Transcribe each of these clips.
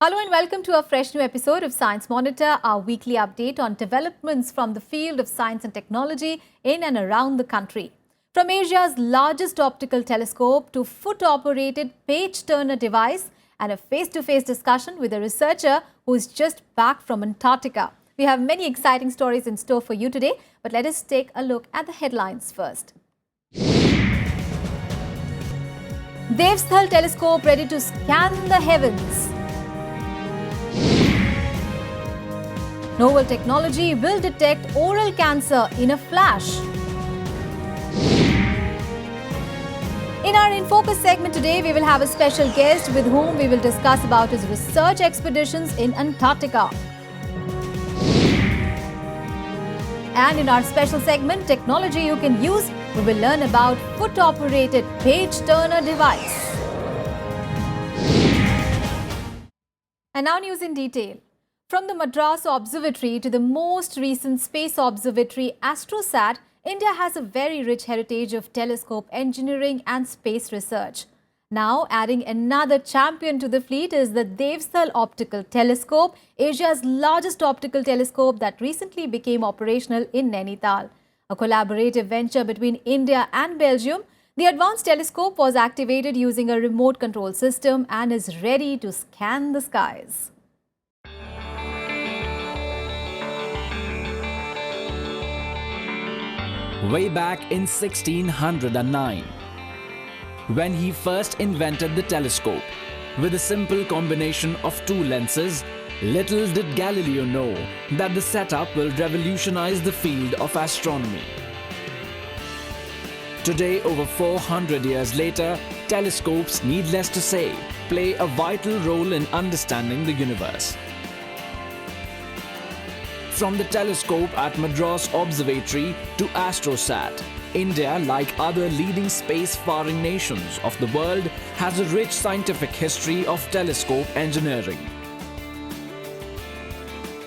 Hello and welcome to a fresh new episode of Science Monitor, our weekly update on developments from the field of science and technology in and around the country. From Asia's largest optical telescope to foot-operated page-turner device and a face-to-face discussion with a researcher who is just back from Antarctica. We have many exciting stories in store for you today, but let us take a look at the headlines first. Devsthal telescope ready to scan the heavens. Novel technology will detect oral cancer in a flash. In our In Focus segment today, we will have a special guest with whom we will discuss about his research expeditions in Antarctica. And in our special segment, Technology You Can Use, we will learn about foot-operated page-turner device. And now news in detail. From the Madras Observatory to the most recent space observatory AstroSat, India has a very rich heritage of telescope engineering and space research. Now, adding another champion to the fleet is the Devsthal Optical Telescope, Asia's largest optical telescope that recently became operational in Nainital. A collaborative venture between India and Belgium, the advanced telescope was activated using a remote control system and is ready to scan the skies. Way back in 1609, when he first invented the telescope with a simple combination of two lenses, little did Galileo know that the setup will revolutionize the field of astronomy. Today, over 400 years later, telescopes, needless to say, play a vital role in understanding the universe. From the telescope at Madras Observatory to AstroSat, India, like other leading space-faring nations of the world, has a rich scientific history of telescope engineering.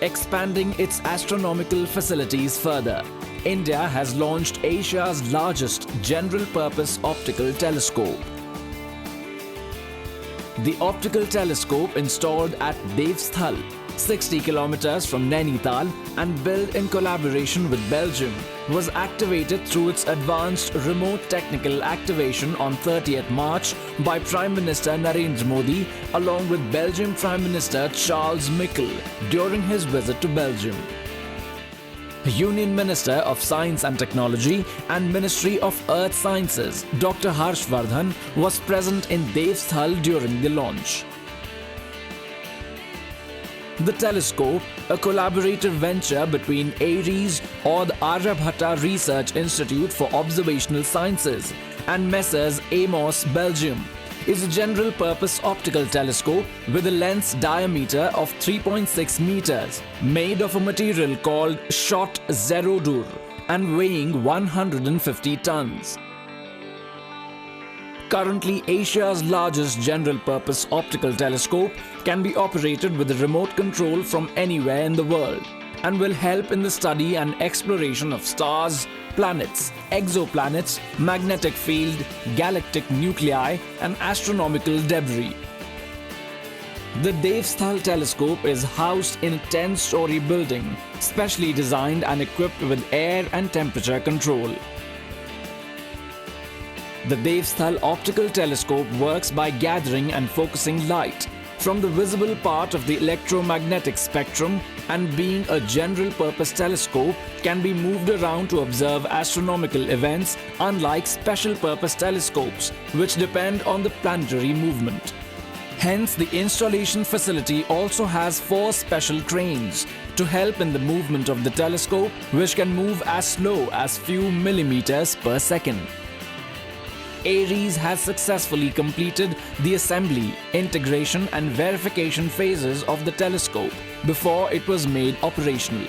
Expanding its astronomical facilities further, India has launched Asia's largest general-purpose optical telescope. The optical telescope installed at Devsthal, 60 kilometers from Nainital and built in collaboration with Belgium, was activated through its advanced remote technical activation on 30th March by Prime Minister Narendra Modi along with Belgian Prime Minister Charles Michel during his visit to Belgium. Union Minister of Science and Technology and Ministry of Earth Sciences Dr. Harshvardhan was present in Devsthal during the launch. The telescope, a collaborative venture between ARIES or the Aryabhatta Research Institute for Observational Sciences and Messrs Amos Belgium, is a general-purpose optical telescope with a lens diameter of 3.6 meters, made of a material called shot zerodur and weighing 150 tons. Currently, Asia's largest general-purpose optical telescope can be operated with a remote control from anywhere in the world and will help in the study and exploration of stars, planets, exoplanets, magnetic field, galactic nuclei, and astronomical debris. The Devsthal telescope is housed in a 10-story building, specially designed and equipped with air and temperature control. The Devsthal optical telescope works by gathering and focusing light from the visible part of the electromagnetic spectrum, and being a general-purpose telescope can be moved around to observe astronomical events, unlike special-purpose telescopes, which depend on the planetary movement. Hence, the installation facility also has 4 special cranes to help in the movement of the telescope, which can move as slow as few millimeters per second. ARIES has successfully completed the assembly, integration and verification phases of the telescope before it was made operational.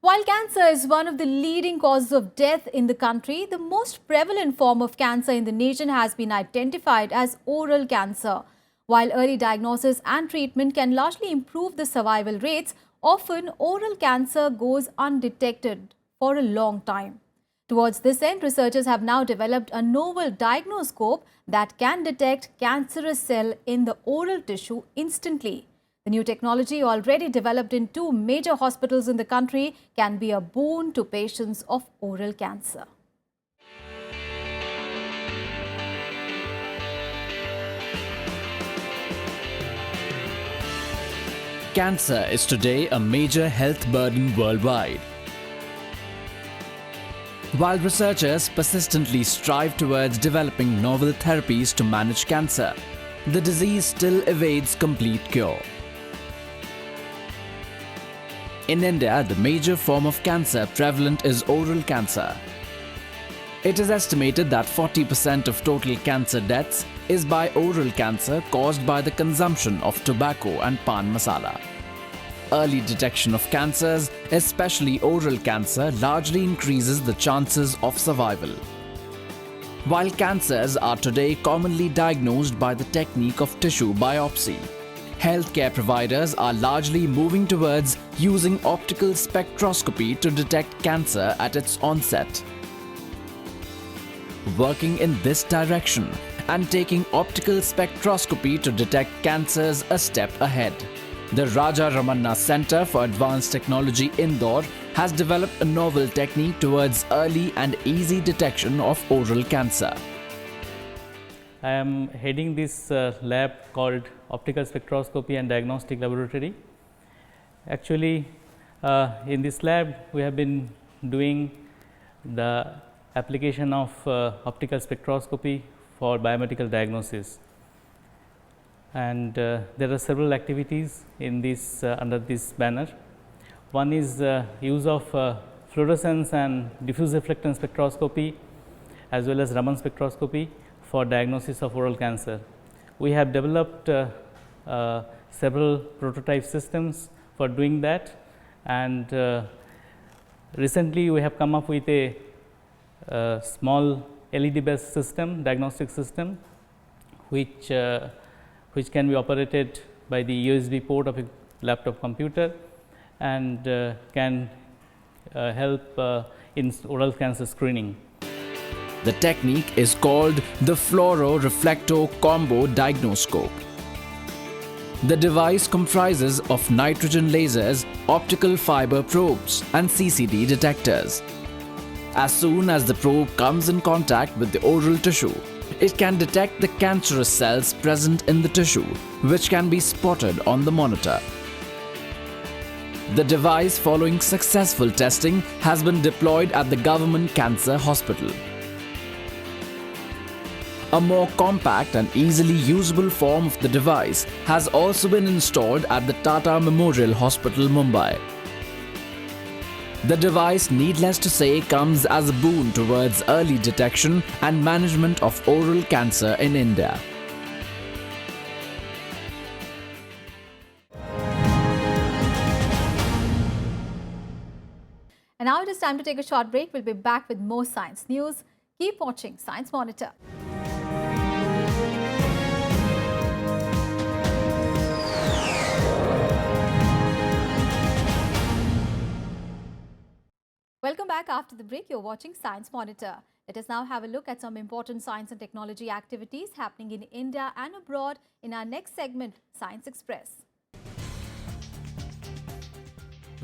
While cancer is one of the leading causes of death in the country, the most prevalent form of cancer in the nation has been identified as oral cancer. While early diagnosis and treatment can largely improve the survival rates, often oral cancer goes undetected for a long time. Towards this end, researchers have now developed a novel diagnoscope that can detect cancerous cell in the oral tissue instantly. The new technology, already developed in 2 major hospitals in the country, can be a boon to patients of oral cancer. Cancer is today a major health burden worldwide. While researchers persistently strive towards developing novel therapies to manage cancer, the disease still evades complete cure. In India, the major form of cancer prevalent is oral cancer. It is estimated that 40% of total cancer deaths is by oral cancer caused by the consumption of tobacco and pan masala. Early detection of cancers, especially oral cancer, largely increases the chances of survival. While cancers are today commonly diagnosed by the technique of tissue biopsy, healthcare providers are largely moving towards using optical spectroscopy to detect cancer at its onset. Working in this direction and taking optical spectroscopy to detect cancers a step ahead, the Raja Ramanna Center for Advanced Technology, Indore, has developed a novel technique towards early and easy detection of oral cancer. I am heading this lab called Optical Spectroscopy and Diagnostic Laboratory. Actually, in this lab, we have been doing the application of optical spectroscopy for biomedical diagnosis. And there are several activities in this under this banner. One is use of fluorescence and diffuse reflectance spectroscopy as well as Raman spectroscopy for diagnosis of oral cancer. We have developed several prototype systems for doing that, and recently we have come up with a small LED based system, diagnostic system, which can be operated by the USB port of a laptop computer and can help in oral cancer screening. The technique is called the fluoro-reflector combo diagnoscope. The device comprises of nitrogen lasers, optical fiber probes, and CCD detectors. As soon as the probe comes in contact with the oral tissue, it can detect the cancerous cells present in the tissue, which can be spotted on the monitor. The device, following successful testing, has been deployed at the Government Cancer Hospital. A more compact and easily usable form of the device has also been installed at the Tata Memorial Hospital, Mumbai. The device, needless to say, comes as a boon towards early detection and management of oral cancer in India. And now it is time to take a short break. We'll be back with more science news. Keep watching Science Monitor. Welcome back. After the break, you're watching Science Monitor. Let us now have a look at some important science and technology activities happening in India and abroad in our next segment, Science Express.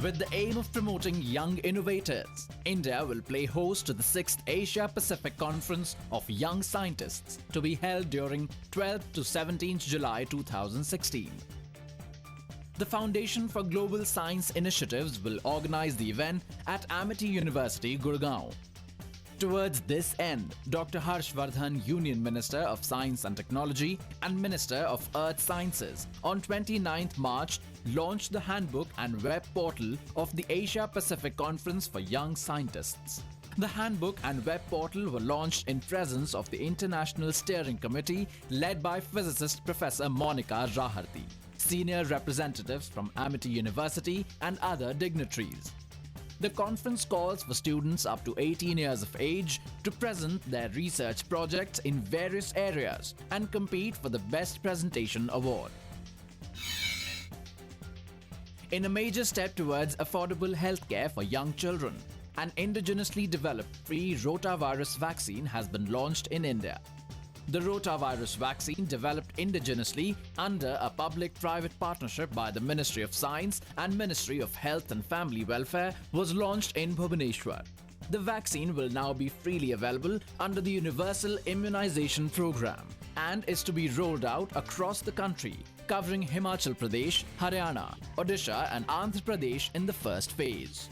With the aim of promoting young innovators, India will play host to the 6th Asia Pacific Conference of Young Scientists to be held during 12th to 17th July 2016. The Foundation for Global Science Initiatives will organize the event at Amity University, Gurgaon. Towards this end, Dr. Harshvardhan, Union Minister of Science and Technology and Minister of Earth Sciences, on 29th March launched the handbook and web portal of the Asia Pacific Conference for Young Scientists. The handbook and web portal were launched in presence of the International Steering Committee led by physicist Professor Monica Raharti, senior representatives from Amity University and other dignitaries. The conference calls for students up to 18 years of age to present their research projects in various areas and compete for the Best Presentation Award. In a major step towards affordable healthcare for young children, an indigenously developed free rotavirus vaccine has been launched in India. The rotavirus vaccine, developed indigenously under a public-private partnership by the Ministry of Science and Ministry of Health and Family Welfare, was launched in Bhubaneswar. The vaccine will now be freely available under the Universal Immunization Program and is to be rolled out across the country, covering Himachal Pradesh, Haryana, Odisha and Andhra Pradesh in the first phase.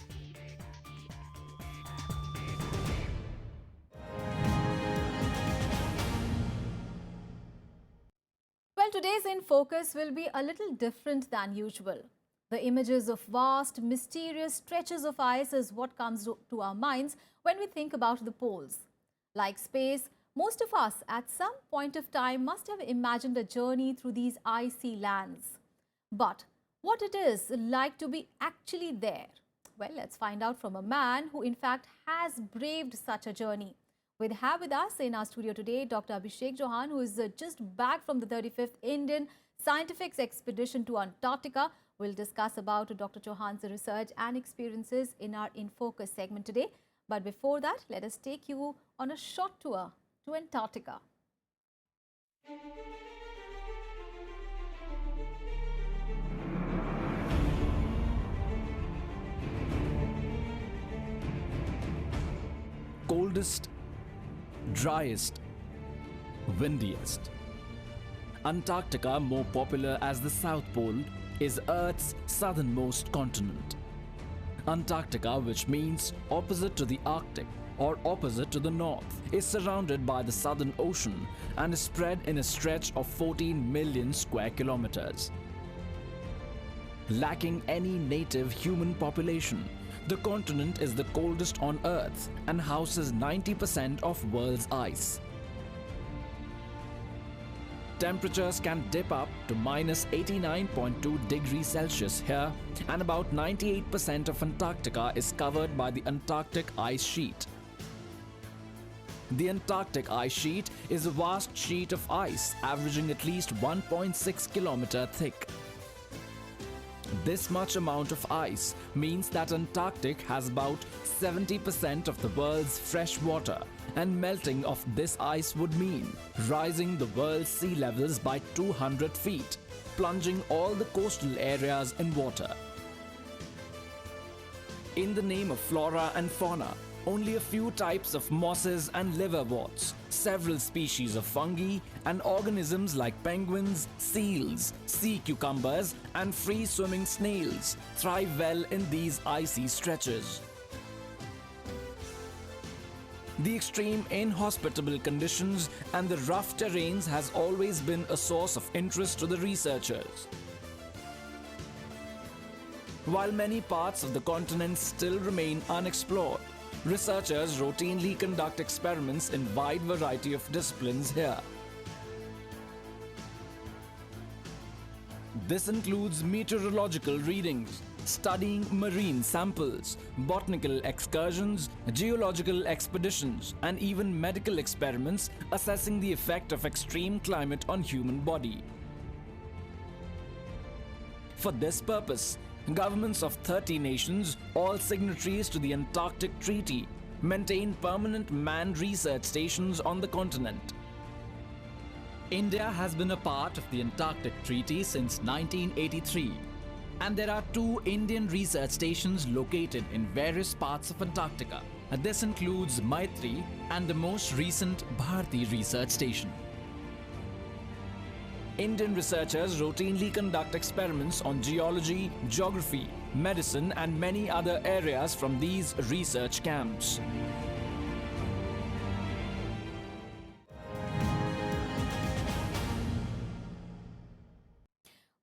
Well, today's In Focus will be a little different than usual. The images of vast, mysterious stretches of ice is what comes to our minds when we think about the poles. Like space, most of us at some point of time must have imagined a journey through these icy lands. But what it is like to be actually there? Well, let's find out from a man who in fact has braved such a journey. We have with us in our studio today Dr. Abhishek Chauhan, who is just back from the 35th Indian Scientific Expedition to Antarctica. We'll discuss about Dr. Chauhan's research and experiences in our In Focus segment today. But before that, let us take you on a short tour to Antarctica. Coldest, driest, windiest. Antarctica, more popular as the South Pole, is Earth's southernmost continent. Antarctica, which means opposite to the Arctic or opposite to the north, is surrounded by the Southern Ocean and is spread in a stretch of 14 million square kilometers. Lacking any native human population, the continent is the coldest on Earth and houses 90% of world's ice. Temperatures can dip up to minus 89.2 degrees Celsius here, and about 98% of Antarctica is covered by the Antarctic ice sheet. The Antarctic ice sheet is a vast sheet of ice averaging at least 1.6 kilometers thick. This much amount of ice means that Antarctic has about 70% of the world's fresh water, and melting of this ice would mean rising the world's sea levels by 200 feet, plunging all the coastal areas in water. In the name of flora and fauna, only a few types of mosses and liverworts, several species of fungi, and organisms like penguins, seals, sea cucumbers, and free-swimming snails thrive well in these icy stretches. The extreme inhospitable conditions and the rough terrains has always been a source of interest to the researchers. While many parts of the continent still remain unexplored, researchers routinely conduct experiments in wide variety of disciplines here. This includes meteorological readings, studying marine samples, botanical excursions, geological expeditions, and even medical experiments assessing the effect of extreme climate on human body. For this purpose, governments of 30 nations, all signatories to the Antarctic Treaty, maintain permanent manned research stations on the continent. India has been a part of the Antarctic Treaty since 1983, and there are 2 Indian research stations located in various parts of Antarctica. This includes Maitri and the most recent Bharti Research Station. Indian researchers routinely conduct experiments on geology, geography, medicine, and many other areas from these research camps.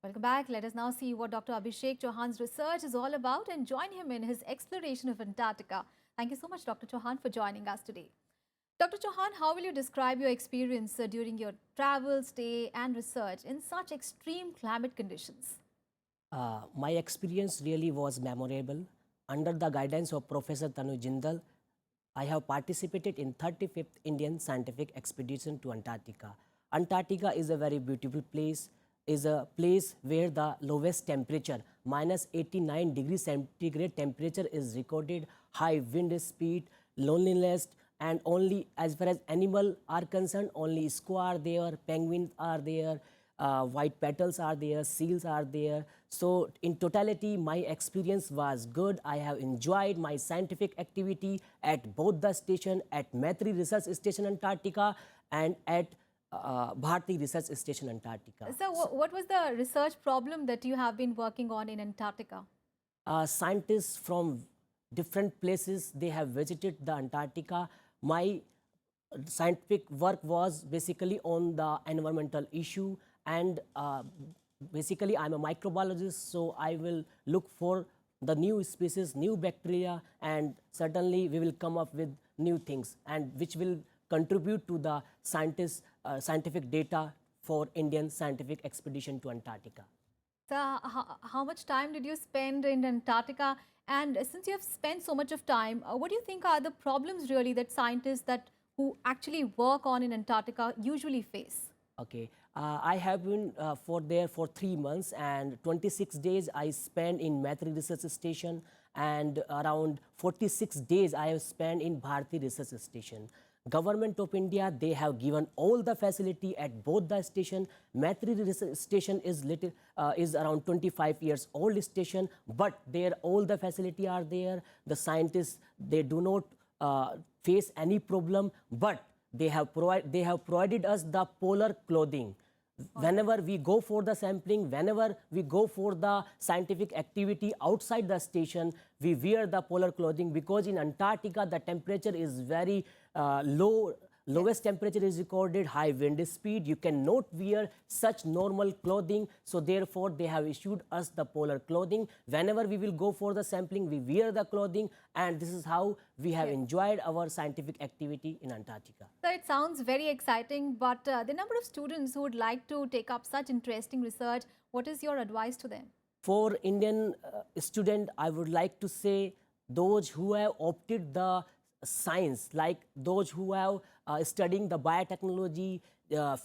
Welcome back. Let us now see what Dr. Abhishek Chauhan's research is all about and join him in his exploration of Antarctica. Thank you so much, Dr. Chauhan, for joining us today. Dr. Chauhan, how will you describe your experience during your travel, stay and research in such extreme climate conditions? My experience really was memorable. Under the guidance of Professor Tanu Jindal, I have participated in 35th Indian Scientific Expedition to Antarctica. Antarctica is a very beautiful place. is a place where the lowest temperature, minus 89 degrees centigrade temperature is recorded, high wind speed, loneliness, and only as far as animal are concerned, only squirrel are there, penguins are there, white petals are there, seals are there. So in totality, my experience was good. I have enjoyed my scientific activity at both the station, at Maitri Research Station Antarctica and at Bharti Research Station Antarctica. So, what was the research problem that you have been working on in Antarctica? Scientists from different places, they have visited the Antarctica. My scientific work was basically on the environmental issue, and basically I'm a microbiologist, so I will look for the new species, new bacteria, and certainly we will come up with new things, and which will contribute to the scientific data for Indian scientific expedition to Antarctica. So, how much time did you spend in Antarctica? And since you have spent so much of time, what do you think are the problems really that scientists who actually work on in Antarctica usually face? Okay, I have been there for 3 months, and 26 days I spent in Maitri Research Station, and around 46 days I have spent in Bharti Research Station. Government of India, they have given all the facility at both the station. Maitri Research Station is around 25 years old station, but there all the facility are there. The scientists, they do not face any problem, but they have provided us the polar clothing. Whenever we go for the sampling, whenever we go for the scientific activity outside the station, we wear the polar clothing, because in Antarctica the temperature is very low. Lowest temperature is recorded, high wind speed. You cannot wear such normal clothing. So therefore, they have issued us the polar clothing. Whenever we will go for the sampling, we wear the clothing, and this is how we have enjoyed our scientific activity in Antarctica. So it sounds very exciting, but the number of students who would like to take up such interesting research, what is your advice to them? For Indian student, I would like to say those who have opted the science, like those who have studying the biotechnology,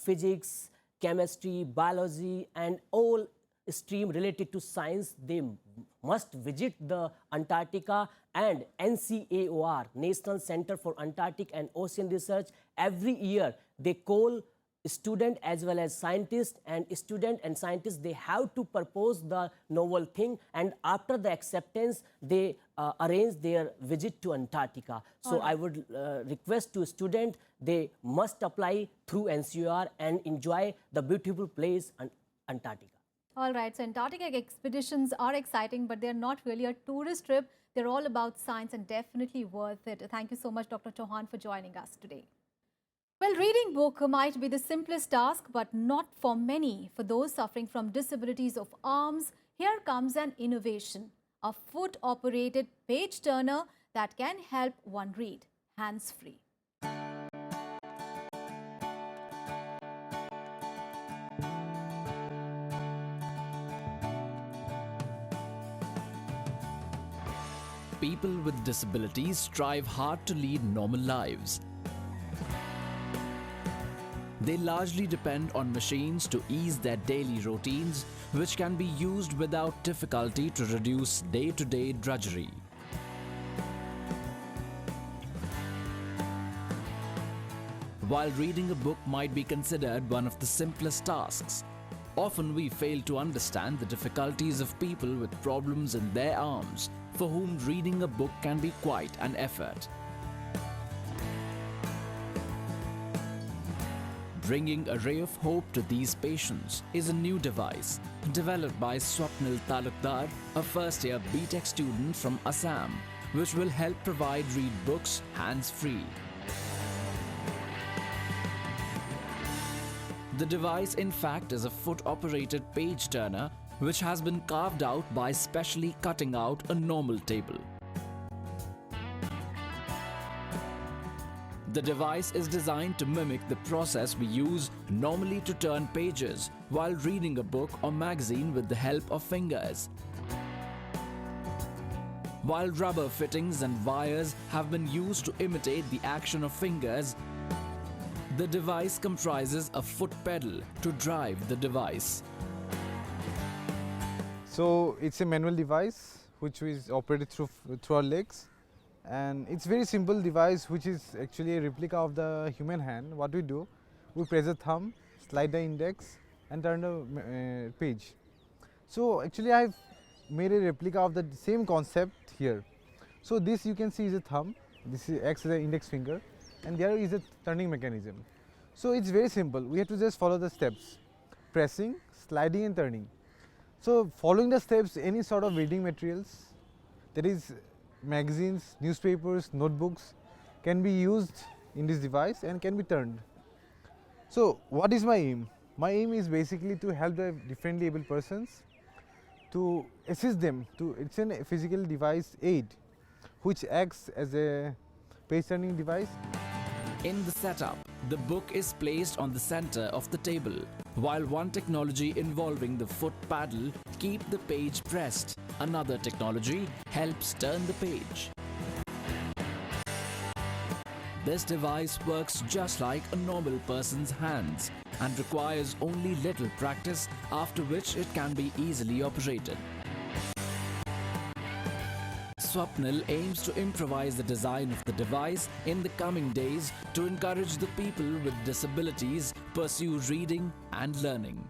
physics, chemistry, biology, and all stream related to science, they must visit the Antarctica. And NCAOR, National Center for Antarctic and Ocean Research, every year they call student as well as scientists, and student and scientists, they have to propose the novel thing, and after the acceptance they arrange their visit to Antarctica. So I would request to student, they must apply through NCAOR and enjoy the beautiful place Antarctica. All right, so Antarctica expeditions are exciting, but they're not really a tourist trip. They're all about science and definitely worth it. Thank you so much, Dr. Chauhan, for joining us today. Well, reading book might be the simplest task, but not for many. For those suffering from disabilities of arms, here comes an innovation, a foot-operated page turner that can help one read hands-free. People with disabilities strive hard to lead normal lives. They largely depend on machines to ease their daily routines, which can be used without difficulty to reduce day-to-day drudgery. While reading a book might be considered one of the simplest tasks, often we fail to understand the difficulties of people with problems in their arms, for whom reading a book can be quite an effort. Bringing a ray of hope to these patients is a new device developed by Swapnil Talukdar, a first-year BTech student from Assam, which will help provide read books hands-free. The device, in fact, is a foot-operated page turner which has been carved out by specially cutting out a normal table. The device is designed to mimic the process we use normally to turn pages while reading a book or magazine with the help of fingers. While rubber fittings and wires have been used to imitate the action of fingers, the device comprises a foot pedal to drive the device. So it's a manual device which is operated through our legs, and it's very simple device which is actually a replica of the human hand. What we do, we press the thumb, slide the index and turn the page. So actually I have made a replica of the same concept here. So this you can see is a thumb, this acts as an index finger, and there is a turning mechanism. So it's very simple, we have to just follow the steps, pressing, sliding and turning. So following the steps, any sort of reading materials, that is magazines, newspapers, notebooks, can be used in this device and can be turned. So what is my aim? My aim is basically to help the differently able persons, to assist them. It's a physical device aid which acts as a page turning device. In the setup, the book is placed on the center of the table, while one technology involving the foot paddle keep the page pressed. Another technology helps turn the page. This device works just like a normal person's hands and requires only little practice, after which it can be easily operated. Swapnil aims to improvise the design of the device in the coming days to encourage the people with disabilities pursue reading and learning.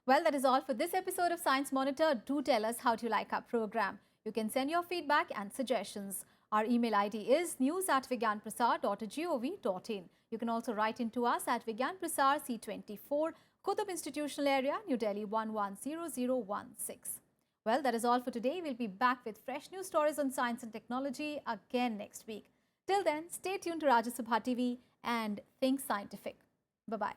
Well, that is all for this episode of Science Monitor. Do tell us how do you like our program. You can send your feedback and suggestions. Our email ID is news@vigyanprasar.gov.in. You can also write into us at Vigyan Prasar C24, Qutub Institutional Area, New Delhi 110016. Well, that is all for today. We'll be back with fresh news stories on science and technology again next week. Till then, stay tuned to Rajya Sabha TV and think scientific. Bye-bye.